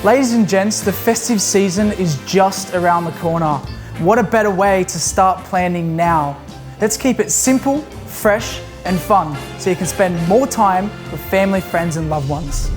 Ladies and gents, the festive season is just around the corner. What a better way to start planning now. Let's keep it simple, fresh, and fun so you can spend more time with family, friends, and loved ones.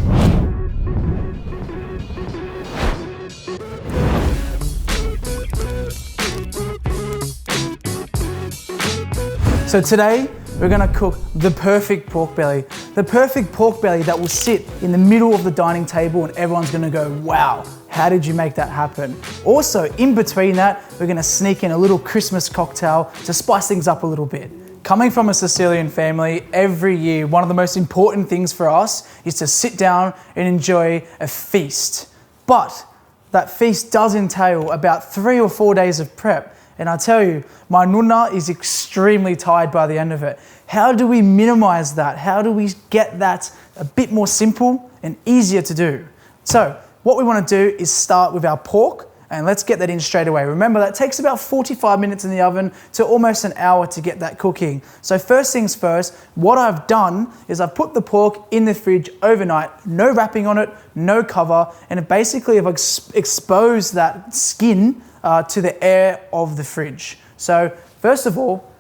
So today, we're gonna cook the perfect pork belly. The perfect pork belly that will sit in the middle of the dining table and everyone's gonna go, wow, how did you make that happen? Also, in between that, we're gonna sneak in a little Christmas cocktail to spice things up a little bit. Coming from a Sicilian family, every year, one of the most important things for us is to sit down and enjoy a feast. But that feast does entail about 3 or 4 days of prep. And I tell you, my nonna is extremely tired by the end of it. How do we minimize that? How do we get that a bit more simple and easier to do? So what we want to do is start with our pork, and let's get that in straight away. Remember, that takes about 45 minutes in the oven to almost an hour to get that cooking. So first things first, what I've done is I've put the pork in the fridge overnight, no wrapping on it, no cover, and basically I've exposed that skin to the air of the fridge. So first of all,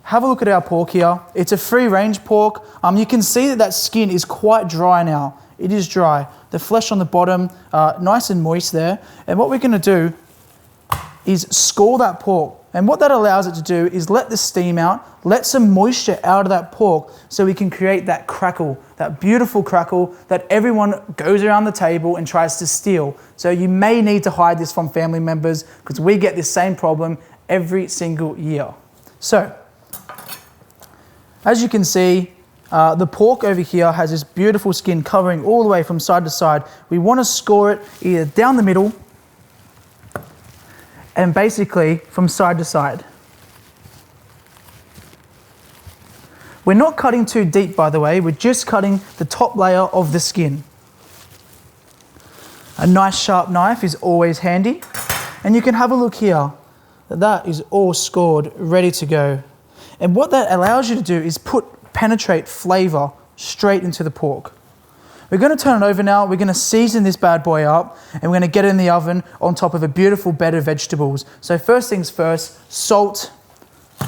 have a look at our pork here. It's a free range pork. You can see that skin is quite dry now. It is dry. The flesh on the bottom, nice and moist there. And what we're gonna do is score that pork. And what that allows it to do is let the steam out, let some moisture out of that pork so we can create that crackle, that beautiful crackle that everyone goes around the table and tries to steal. So you may need to hide this from family members because we get this same problem every single year. So, as you can see, the pork over here has this beautiful skin covering all the way from side to side. We want to score it either down the middle and basically from side to side. We're not cutting too deep, by the way. We're just cutting the top layer of the skin. A nice sharp knife is always handy. And you can have a look here. That is all scored, ready to go. And what that allows you to do is penetrate flavor straight into the pork. We're gonna turn it over now. We're gonna season this bad boy up and we're gonna get it in the oven on top of a beautiful bed of vegetables. So first things first, salt,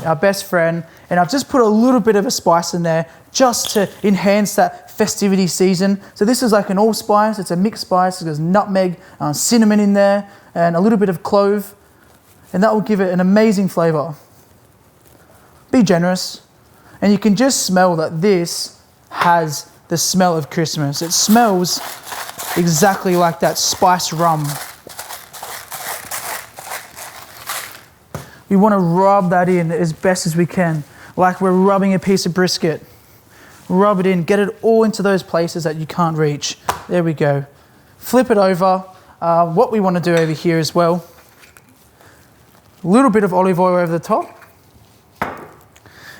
our best friend. And I've just put a little bit of a spice in there just to enhance that festivity season. So this is like an allspice. It's a mixed spice. There's nutmeg, cinnamon in there, and a little bit of clove. And that will give it an amazing flavor. Be generous. And you can just smell that this has the smell of Christmas. It smells exactly like that spiced rum. We want to rub that in as best as we can, like we're rubbing a piece of brisket. Rub it in, get it all into those places that you can't reach. There we go. Flip it over. What we want to do over here as well, a little bit of olive oil over the top.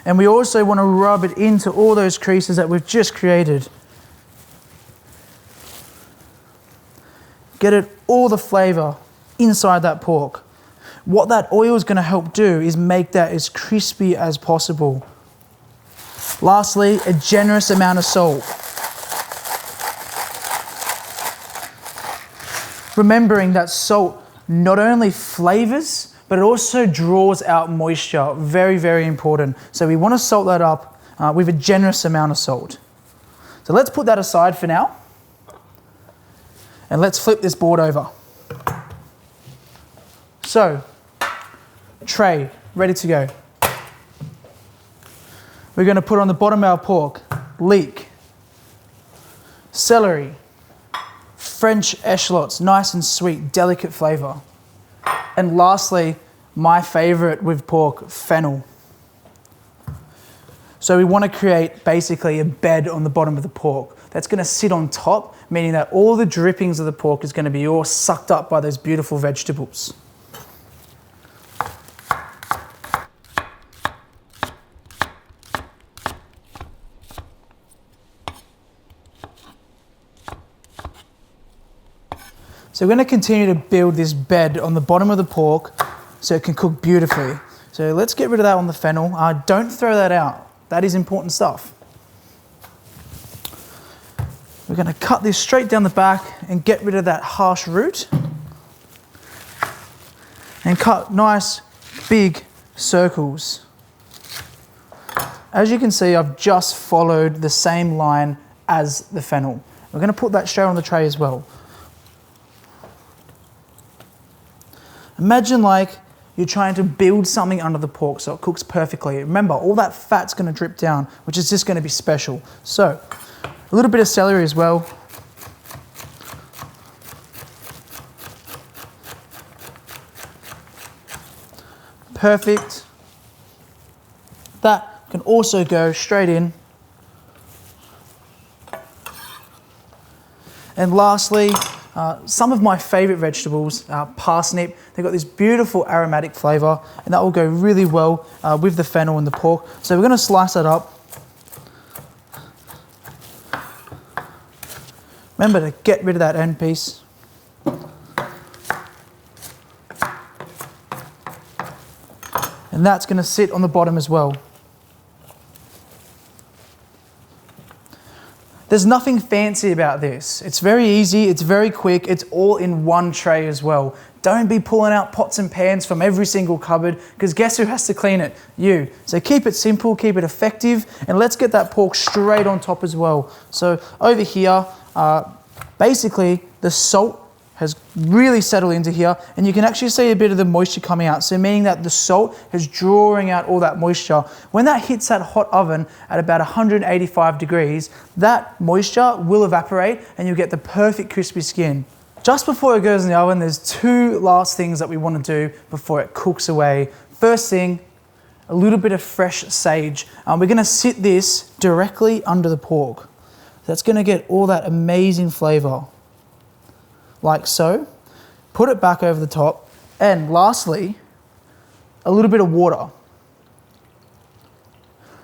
And we also want to rub it into all those creases that we've just created. Get it all the flavor inside that pork. What that oil is going to help do is make that as crispy as possible. Lastly, a generous amount of salt. Remembering that salt not only flavors, but it also draws out moisture. Very, very important. So we want to salt that up with a generous amount of salt. So let's put that aside for now. And let's flip this board over. So, tray, ready to go. We're going to put on the bottom of our pork, leek, celery, French eschalots, nice and sweet, delicate flavor. And lastly, my favorite with pork, fennel. So we want to create basically a bed on the bottom of the pork that's going to sit on top, meaning that all the drippings of the pork is going to be all sucked up by those beautiful vegetables. So we're going to continue to build this bed on the bottom of the pork so it can cook beautifully. So let's get rid of that on the fennel. Don't throw that out. That is important stuff. We're going to cut this straight down the back and get rid of that harsh root. And cut nice big circles. As you can see, I've just followed the same line as the fennel. We're going to put that straight on the tray as well. Imagine like you're trying to build something under the pork so it cooks perfectly. Remember, all that fat's going to drip down, which is just going to be special. So, a little bit of celery as well. Perfect. That can also go straight in. And lastly, some of my favorite vegetables, parsnip. They've got this beautiful aromatic flavor, and that will go really well with the fennel and the pork. So we're going to slice that up. Remember to get rid of that end piece. And that's going to sit on the bottom as well. There's nothing fancy about this. It's very easy, it's very quick, it's all in one tray as well. Don't be pulling out pots and pans from every single cupboard, because guess who has to clean it? You. So keep it simple, keep it effective, and let's get that pork straight on top as well. So over here, basically the salt has really settled into here, and you can actually see a bit of the moisture coming out. So meaning that the salt is drawing out all that moisture. When that hits that hot oven at about 185 degrees, that moisture will evaporate and you'll get the perfect crispy skin. Just before it goes in the oven, there's two last things that we want to do before it cooks away. First thing, a little bit of fresh sage. We're gonna sit this directly under the pork. That's gonna get all that amazing flavor. Like so. Put it back over the top. And lastly, a little bit of water.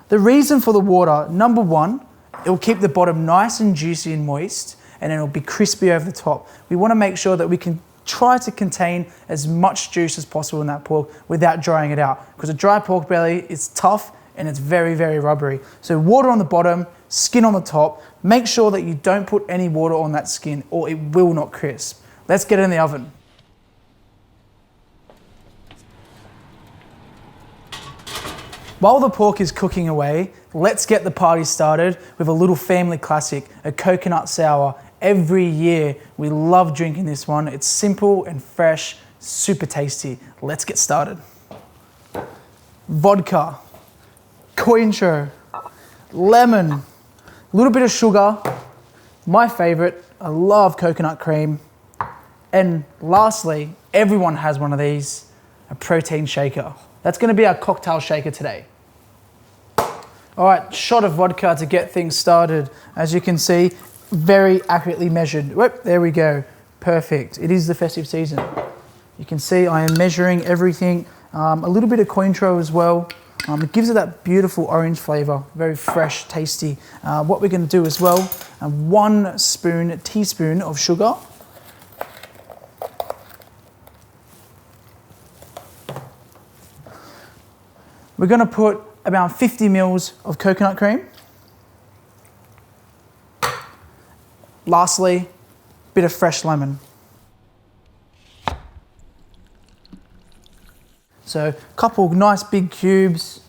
The reason for the water, number one, it will keep the bottom nice and juicy and moist, and it'll be crispy over the top. We want to make sure that we can try to contain as much juice as possible in that pork without drying it out, because a dry pork belly is tough and it's very, very rubbery. So water on the bottom, skin on the top. Make sure that you don't put any water on that skin or it will not crisp. Let's get it in the oven. While the pork is cooking away, let's get the party started with a little family classic, a coconut sour. Every year, we love drinking this one. It's simple and fresh, super tasty. Let's get started. Vodka, Cointreau, lemon, a little bit of sugar, my favorite, I love coconut cream, and lastly, everyone has one of these, a protein shaker. That's gonna be our cocktail shaker today. All right, shot of vodka to get things started. As you can see, very accurately measured. Whoop, there we go, perfect. It is the festive season. You can see I am measuring everything, a little bit of Cointreau as well. It gives it that beautiful orange flavor, very fresh, tasty. What we're gonna do as well, 1 teaspoon of sugar. We're gonna put about 50 mils of coconut cream. Lastly, a bit of fresh lemon. So a couple nice big cubes,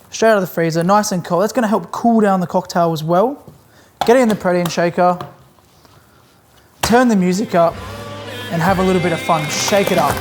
straight out of the freezer, nice and cold. That's gonna help cool down the cocktail as well. Get it in the protein shaker, turn the music up, and have a little bit of fun. Shake it up.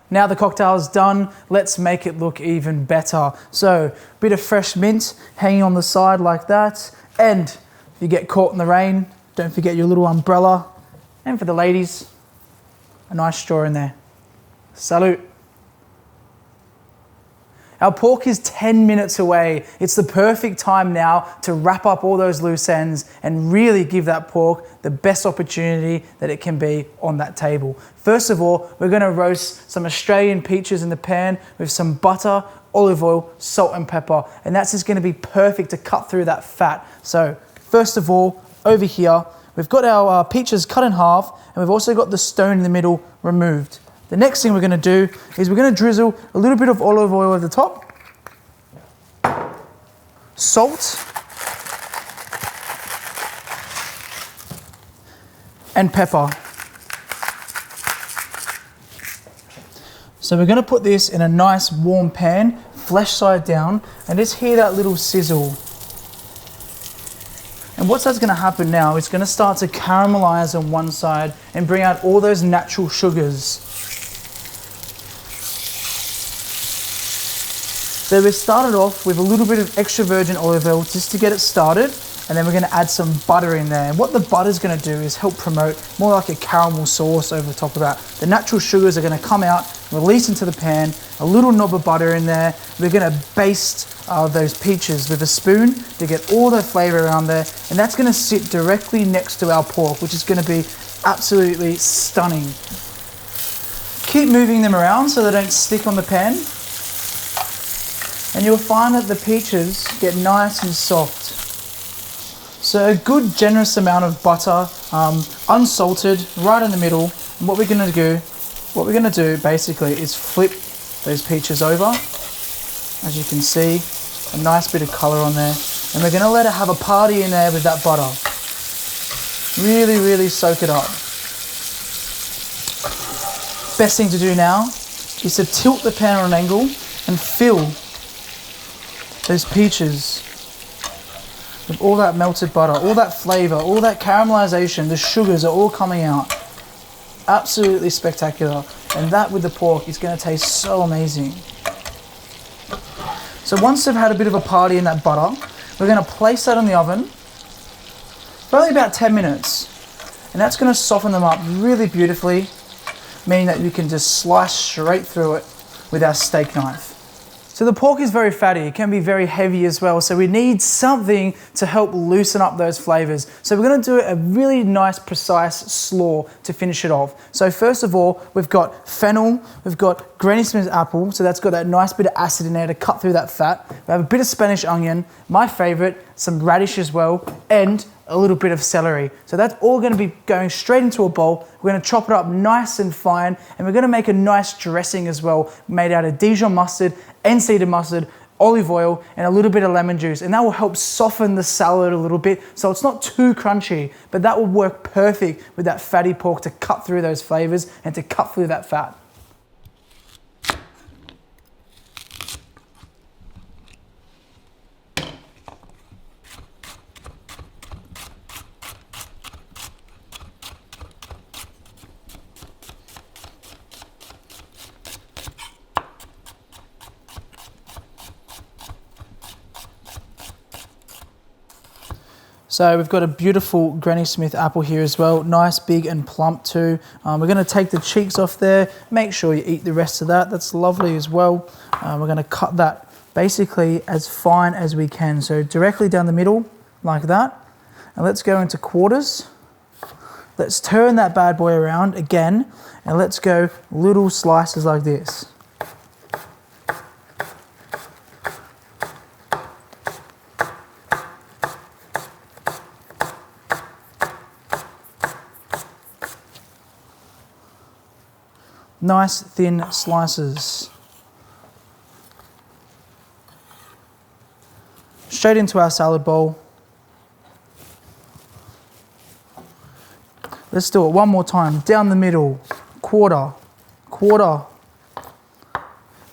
Now the cocktail is done, let's make it look even better. So, a bit of fresh mint hanging on the side like that. And if you get caught in the rain, don't forget your little umbrella. And for the ladies, a nice straw in there. Salute. Our pork is 10 minutes away. It's the perfect time now to wrap up all those loose ends and really give that pork the best opportunity that it can be on that table. First of all, we're gonna roast some Australian peaches in the pan with some butter, olive oil, salt and pepper, and that's just gonna be perfect to cut through that fat. So first of all, over here, we've got our peaches cut in half, and we've also got the stone in the middle removed. The next thing we're gonna do is we're gonna drizzle a little bit of olive oil over the top, salt, and pepper. So we're gonna put this in a nice warm pan, flesh side down, and just hear that little sizzle. And what's that's gonna happen now, it's gonna start to caramelize on one side and bring out all those natural sugars. So we started off with a little bit of extra virgin olive oil just to get it started, and then we're gonna add some butter in there. And what the butter's gonna do is help promote more like a caramel sauce over the top of that. The natural sugars are gonna come out, release into the pan, a little knob of butter in there. We're gonna baste those peaches with a spoon to get all the flavor around there, and that's gonna sit directly next to our pork, which is gonna be absolutely stunning. Keep moving them around so they don't stick on the pan. And you'll find that the peaches get nice and soft. So a good generous amount of butter, unsalted, right in the middle. And what we're gonna do basically is flip those peaches over. As you can see, a nice bit of color on there. And we're gonna let it have a party in there with that butter. Really, really soak it up. Best thing to do now is to tilt the pan on an angle and fill those peaches with all that melted butter, all that flavor, all that caramelization, the sugars are all coming out. Absolutely spectacular. And that with the pork is gonna taste so amazing. So once they've had a bit of a party in that butter, we're gonna place that in the oven for only about 10 minutes. And that's gonna soften them up really beautifully, meaning that you can just slice straight through it with our steak knife. So the pork is very fatty, it can be very heavy as well, so we need something to help loosen up those flavors. So we're gonna do a really nice, precise slaw to finish it off. So first of all, we've got fennel, we've got Granny Smith apple, so that's got that nice bit of acid in there to cut through that fat. We have a bit of Spanish onion, my favorite, some radish as well, and a little bit of celery. So that's all gonna be going straight into a bowl. We're gonna chop it up nice and fine, and we're gonna make a nice dressing as well, made out of Dijon mustard, Ensider mustard, olive oil, and a little bit of lemon juice. And that will help soften the salad a little bit, so it's not too crunchy, but that will work perfect with that fatty pork to cut through those flavors and to cut through that fat. So we've got a beautiful Granny Smith apple here as well, nice, big and plump too. We're gonna take the cheeks off there, make sure you eat the rest of that, that's lovely as well. We're gonna cut that basically as fine as we can. So directly down the middle, like that. And let's go into quarters. Let's turn that bad boy around again, and let's go little slices like this. Nice thin slices. Straight into our salad bowl. Let's do it one more time. Down the middle, quarter,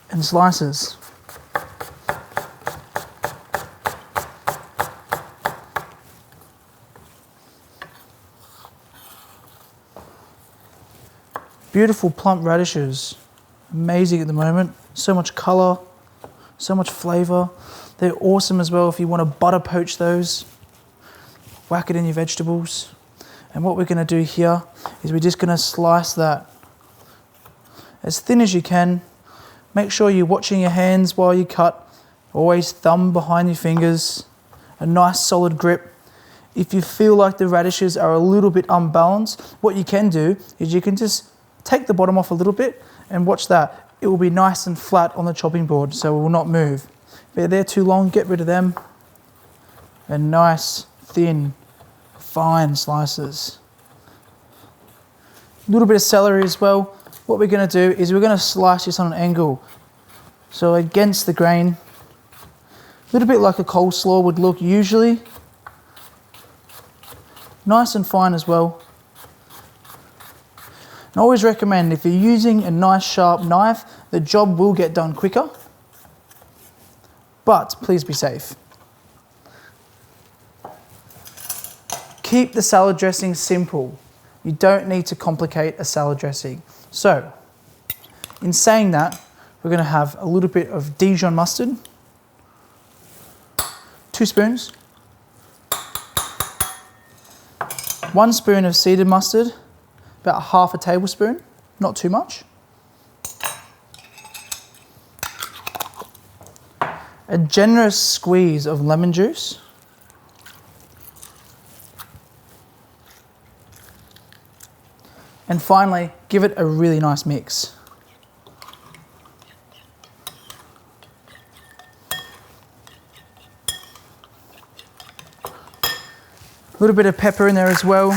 and slices. Beautiful plump radishes, amazing at the moment. So much color, so much flavor. They're awesome as well if you want to butter poach those. Whack it in your vegetables. And what we're gonna do here is we're just gonna slice that as thin as you can Make sure you're watching your hands while you cut. Always thumb behind your fingers. A nice solid grip. If you feel like the radishes are a little bit unbalanced, what you can do is you can just take the bottom off a little bit and watch that. It will be nice and flat on the chopping board, so it will not move. If they're too long, get rid of them. And nice, thin, fine slices. A little bit of celery as well. What we're going to do is we're going to slice this on an angle. So against the grain, a little bit like a coleslaw would look usually. Nice and fine as well. And I always recommend if you're using a nice sharp knife, the job will get done quicker. But please be safe. Keep the salad dressing simple. You don't need to complicate a salad dressing. So, in saying that, we're going to have a little bit of Dijon mustard, 2 spoons, 1 spoon of seeded mustard, about half a tablespoon, not too much. A generous squeeze of lemon juice. And finally, give it a really nice mix. A little bit of pepper in there as well.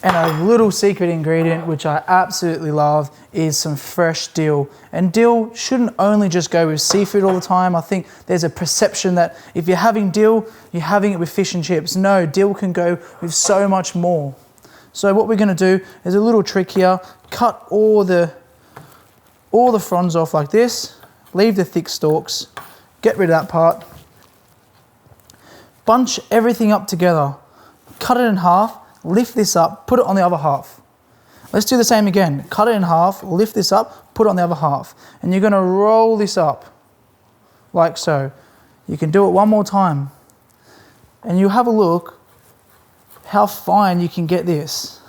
And a little secret ingredient, which I absolutely love, is some fresh dill. And dill shouldn't only just go with seafood all the time. I think there's a perception that if you're having dill, you're having it with fish and chips. No, dill can go with so much more. So what we're going to do is a little trick here. Cut all the fronds off like this. Leave the thick stalks. Get rid of that part. Bunch everything up together. Cut it in half. Lift this up, put it on the other half. Let's do the same again. Cut it in half, lift this up, put it on the other half. And you're going to roll this up, like so. You can do it one more time. And you have a look how fine you can get this.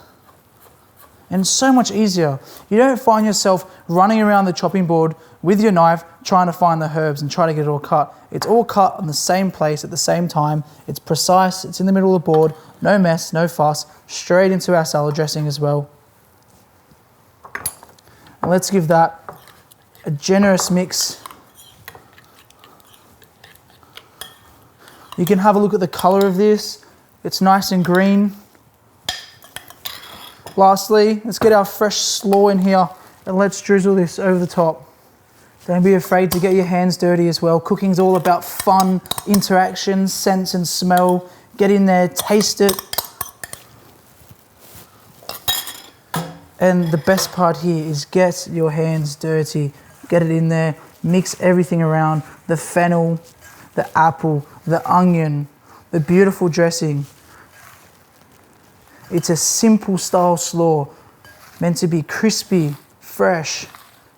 And so much easier. You don't find yourself running around the chopping board with your knife trying to find the herbs and try to get it all cut. It's all cut on the same place at the same time. It's precise, it's in the middle of the board, no mess, no fuss, straight into our salad dressing as well. And let's give that a generous mix. You can have a look at the color of this. It's nice and green. Lastly, let's get our fresh slaw in here and let's drizzle this over the top. Don't be afraid to get your hands dirty as well. Cooking's all about fun, interaction, sense and smell. Get in there, taste it. And the best part here is get your hands dirty. Get it in there, mix everything around. The fennel, the apple, the onion, the beautiful dressing. It's a simple style slaw, meant to be crispy, fresh,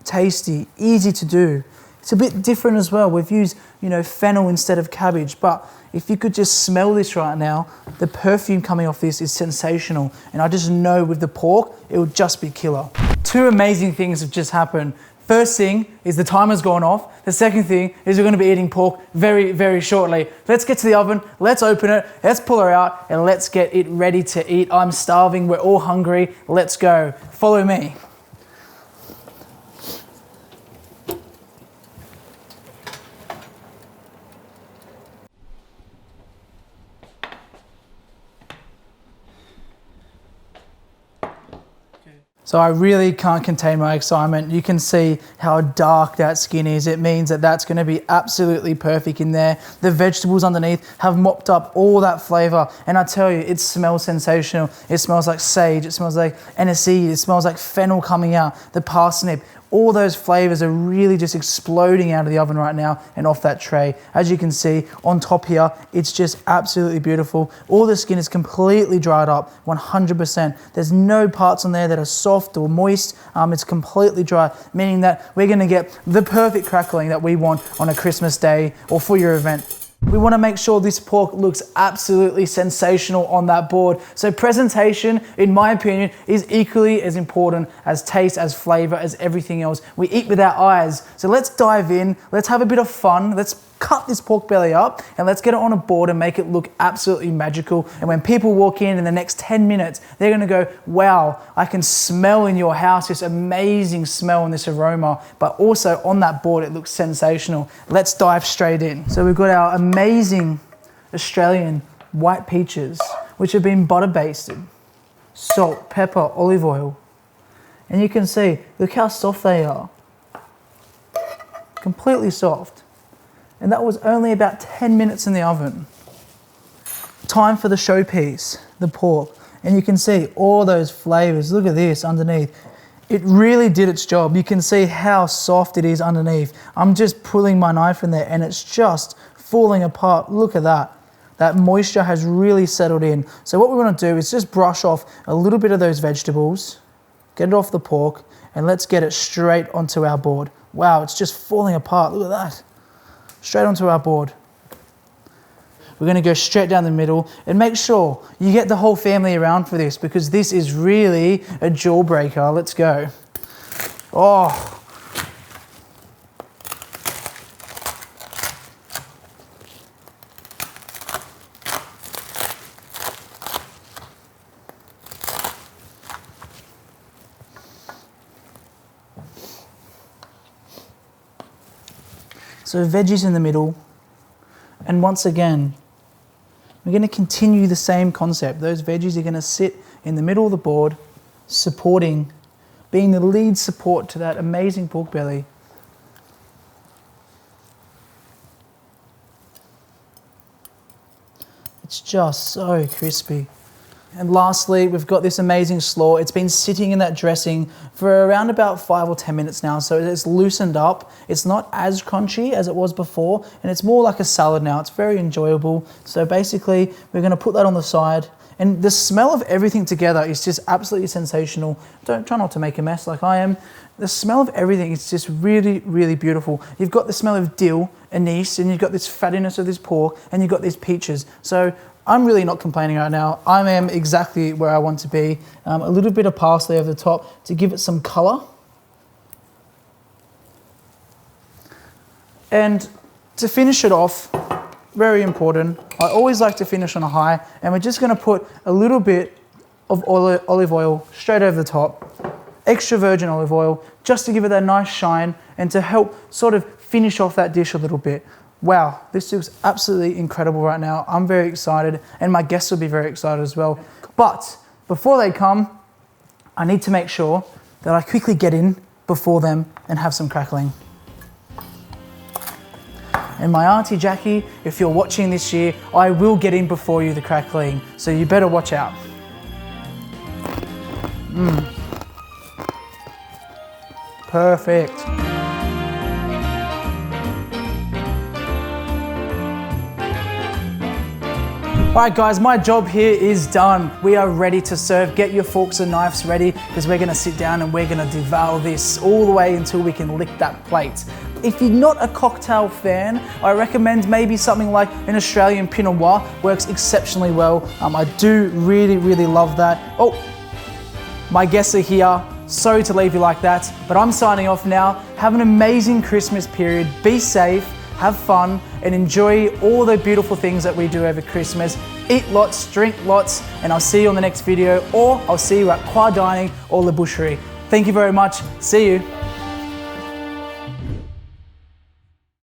tasty, easy to do. It's a bit different as well. We've used, fennel instead of cabbage, but if you could just smell this right now, the perfume coming off this is sensational. And I just know with the pork, it would just be killer. 2 amazing things have just happened. First thing is the timer's gone off. The second thing is we're going to be eating pork very, very shortly. Let's get to the oven, let's open it, let's pull her out, and let's get it ready to eat. I'm starving, we're all hungry, let's go. Follow me. So I really can't contain my excitement. You can see how dark that skin is. It means that that's going to be absolutely perfect in there. The vegetables underneath have mopped up all that flavor. And I tell you, it smells sensational. It smells like sage. It smells like aniseed. It smells like fennel coming out, the parsnip. All those flavors are really just exploding out of the oven right now and off that tray. As you can see on top here, it's just absolutely beautiful. All the skin is completely dried up, 100%. There's no parts on there that are soft or moist. It's completely dry, meaning that we're gonna get the perfect crackling that we want on a Christmas day or for your event. We want to make sure this pork looks absolutely sensational on that board. So presentation, in my opinion, is equally as important as taste, as flavor, as everything else. We eat with our eyes. So let's dive in, let's have a bit of fun, let's cut this pork belly up and let's get it on a board and make it look absolutely magical. And when people walk in the next 10 minutes, they're gonna go, wow, I can smell in your house this amazing smell and this aroma, but also on that board, it looks sensational. Let's dive straight in. So we've got our amazing Australian white peaches, which have been butter basted, salt, pepper, olive oil. And you can see, look how soft they are. Completely soft. And that was only about 10 minutes in the oven. Time for the showpiece, the pork. And you can see all those flavors. Look at this underneath. It really did its job. You can see how soft it is underneath. I'm just pulling my knife in there and it's just falling apart. Look at that. That moisture has really settled in. So what we want to do is just brush off a little bit of those vegetables, get it off the pork, and let's get it straight onto our board. Wow, it's just falling apart. Look at that. Straight onto our board. We're going to go straight down the middle and make sure you get the whole family around for this because this is really a jawbreaker. Let's go. Oh. So veggies in the middle, and once again, we're going to continue the same concept. Those veggies are going to sit in the middle of the board, supporting, being the lead support to that amazing pork belly. It's just so crispy. And lastly, we've got this amazing slaw. It's been sitting in that dressing for around about 5 or 10 minutes now, so it's loosened up. It's not as crunchy as it was before, and it's more like a salad now. It's very enjoyable. So basically, we're gonna put that on the side, and the smell of everything together is just absolutely sensational. Try not to make a mess like I am. The smell of everything is just really, really beautiful. You've got the smell of dill, anise, and you've got this fattiness of this pork, and you've got these peaches. So I'm really not complaining right now. I am exactly where I want to be. A little bit of parsley over the top to give it some color. And to finish it off, very important, I always like to finish on a high, and we're just gonna put a little bit of olive oil straight over the top, extra virgin olive oil, just to give it that nice shine and to help sort of finish off that dish a little bit. Wow, this looks absolutely incredible right now. I'm very excited, and my guests will be very excited as well. But before they come, I need to make sure that I quickly get in before them and have some crackling. And my Auntie Jackie, if you're watching this year, I will get in before you the crackling, so you better watch out. Perfect. All right guys, my job here is done. We are ready to serve. Get your forks and knives ready because we're gonna sit down and we're gonna devour this all the way until we can lick that plate. If you're not a cocktail fan, I recommend maybe something like an Australian Pinot Noir. Works exceptionally well. I do really, really love that. Oh, my guests are here. Sorry to leave you like that, but I'm signing off now. Have an amazing Christmas period. Be safe. Have fun and enjoy all the beautiful things that we do over Christmas. Eat lots, drink lots, and I'll see you on the next video, or I'll see you at Qua Dining or La Boucherie. Thank you very much. See you.